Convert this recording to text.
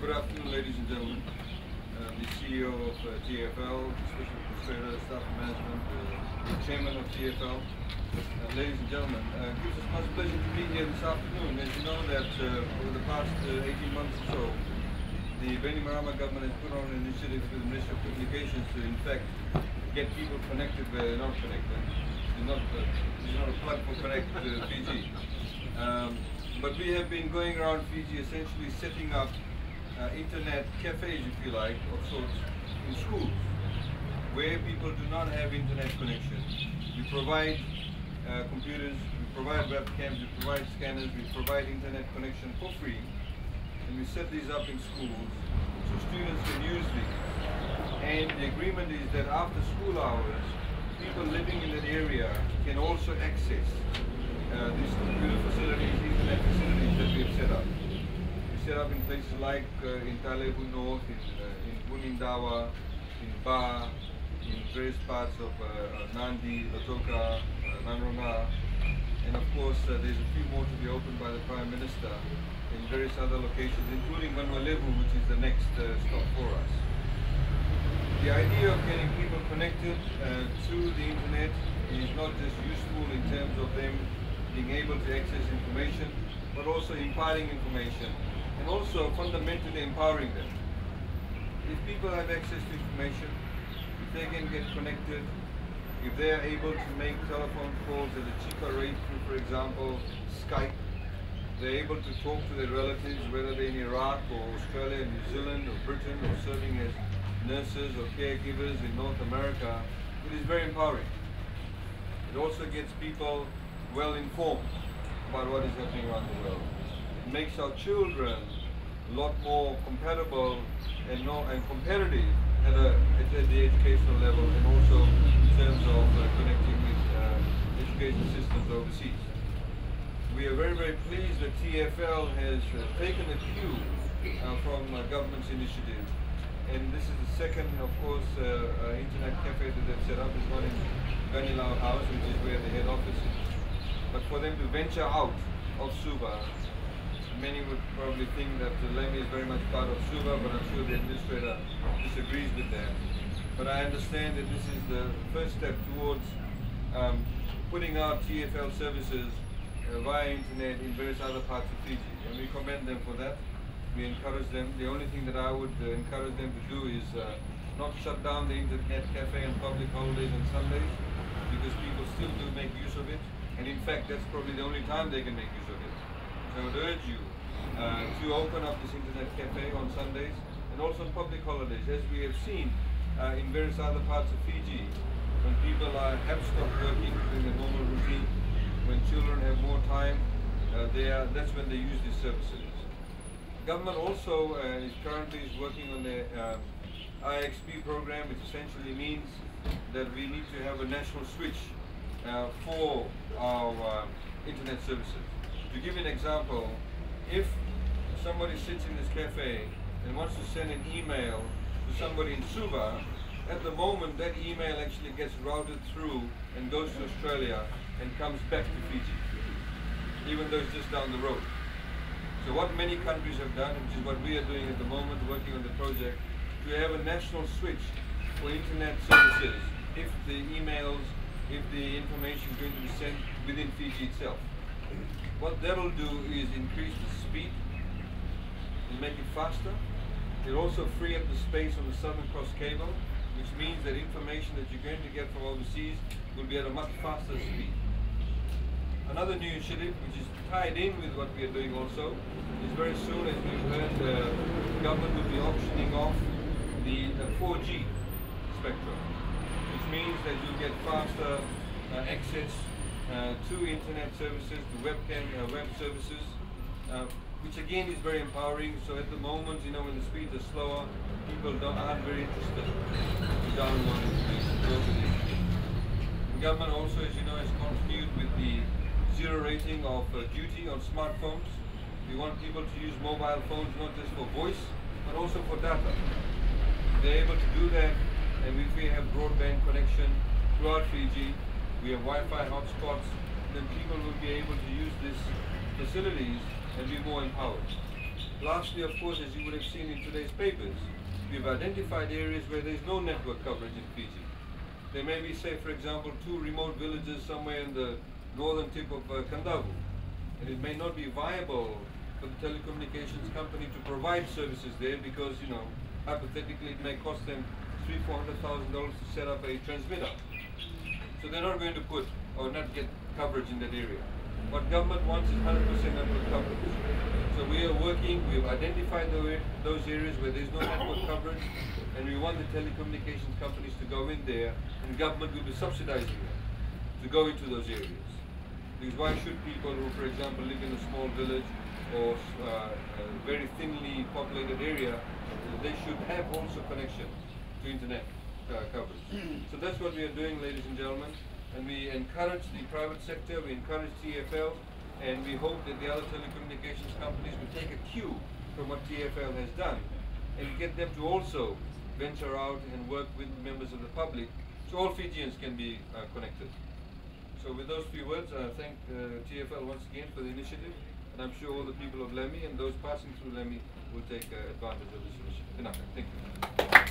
Good afternoon, ladies and gentlemen. The CEO of TFL, Special Administrator, Staff Management, the Chairman of TFL. Ladies and gentlemen, it gives us much pleasure to be here this afternoon. As you know that over the past 18 months or so, the Beni Marama government has put on an initiative with the Ministry of Communications to in fact get people connected where they're not connected. This is not a plug for Connect Fiji. But we have been going around Fiji essentially setting up internet cafes, if you like, of sorts, in schools where people do not have internet connection. We provide computers, we provide webcams, we provide scanners, we provide internet connection for free, and we set these up in schools so students can use these. And the agreement is that after school hours, people living in that area can also access these computer facilities, internet facilities that we have set up. Set up in places like in Talebu North, in Bunindawa, in Ba, in various parts of Nandi, Latoka, Nanronga, and of course there's a few more to be opened by the Prime Minister in various other locations, including Vanuatu, which is the next stop for us. The idea of getting people connected to the internet is not just useful in terms of them being able to access information, but also imparting information, and also fundamentally empowering them. If people have access to information, if they can get connected, if they are able to make telephone calls at a cheaper rate through, for example, Skype, they're able to talk to their relatives, whether they're in Iraq or Australia, New Zealand or Britain, or serving as nurses or caregivers in North America, it is very empowering. It also gets people well informed about what is happening around the world. It makes our children a lot more compatible and competitive at the educational level, and also in terms of connecting with education systems overseas. We are very, very pleased that TFL has taken a cue from government's initiative, and this is the second, of course, internet cafe that they've set up. There's one in Ganilao House, which is where the head office is. But for them to venture out of Suva, many would probably think that Lami is very much part of Suva, but I'm sure the administrator disagrees with that. But I understand that this is the first step towards putting out TFL services via internet in various other parts of Fiji, and we commend them for that. We encourage them. The only thing that I would encourage them to do is not shut down the internet cafe on public holidays and Sundays, because people still do make use of it, and in fact that's probably the only time they can make use of it. So I would urge you to open up this internet cafe on Sundays and also on public holidays, as we have seen in various other parts of Fiji. When people have stopped working in the normal routine, when children have more time, that's when they use these services. The government also is currently working on the IXP program, which essentially means that we need to have a national switch for our internet services. To give you an example, if somebody sits in this cafe and wants to send an email to somebody in Suva, at the moment that email actually gets routed through and goes to Australia and comes back to Fiji, even though it's just down the road. So what many countries have done, which is what we are doing at the moment, working on the project, to have a national switch for internet services if the emails, if the information is going to be sent within Fiji itself. What that will do is increase the speed, it'll make it faster, it'll also free up the space on the Southern Cross cable, which means that information that you're going to get from overseas will be at a much faster speed. Another new initiative, which is tied in with what we are doing also, is very soon, as we've heard, the government will be auctioning off the 4G spectrum, which means that you'll get faster access to internet services, to webcam, web services, which again is very empowering. So at the moment, you know, when the speeds are slower, people aren't very interested to download information. The government also, as you know, has continued with the zero rating of duty on smartphones. We want people to use mobile phones not just for voice, but also for data. They're able to do that, and if we have broadband connection throughout Fiji, we have Wi-Fi hotspots, then people will be able to use these facilities and be more empowered. Lastly, of course, as you would have seen in today's papers, we've identified areas where there is no network coverage in Fiji. There may be, say, for example, 2 remote villages somewhere in the northern tip of Kandavu, and it may not be viable for the telecommunications company to provide services there because, you know, hypothetically it may cost them $300,000 to set up a transmitter. So they're not going to put or not get coverage in that area. What government wants is 100% network coverage. So we are working, we've identified those areas where there's no network coverage, and we want the telecommunications companies to go in there, and government will be subsidizing them to go into those areas. Because why should people who, for example, live in a small village or a very thinly populated area, they should have also connection to internet coverage. So that's what we are doing, ladies and gentlemen, and we encourage the private sector, we encourage TFL, and we hope that the other telecommunications companies will take a cue from what TFL has done and get them to also venture out and work with members of the public so all Fijians can be connected. So with those few words, I thank TFL once again for the initiative, and I'm sure all the people of Lami and those passing through Lami will take advantage of this initiative. Thank you.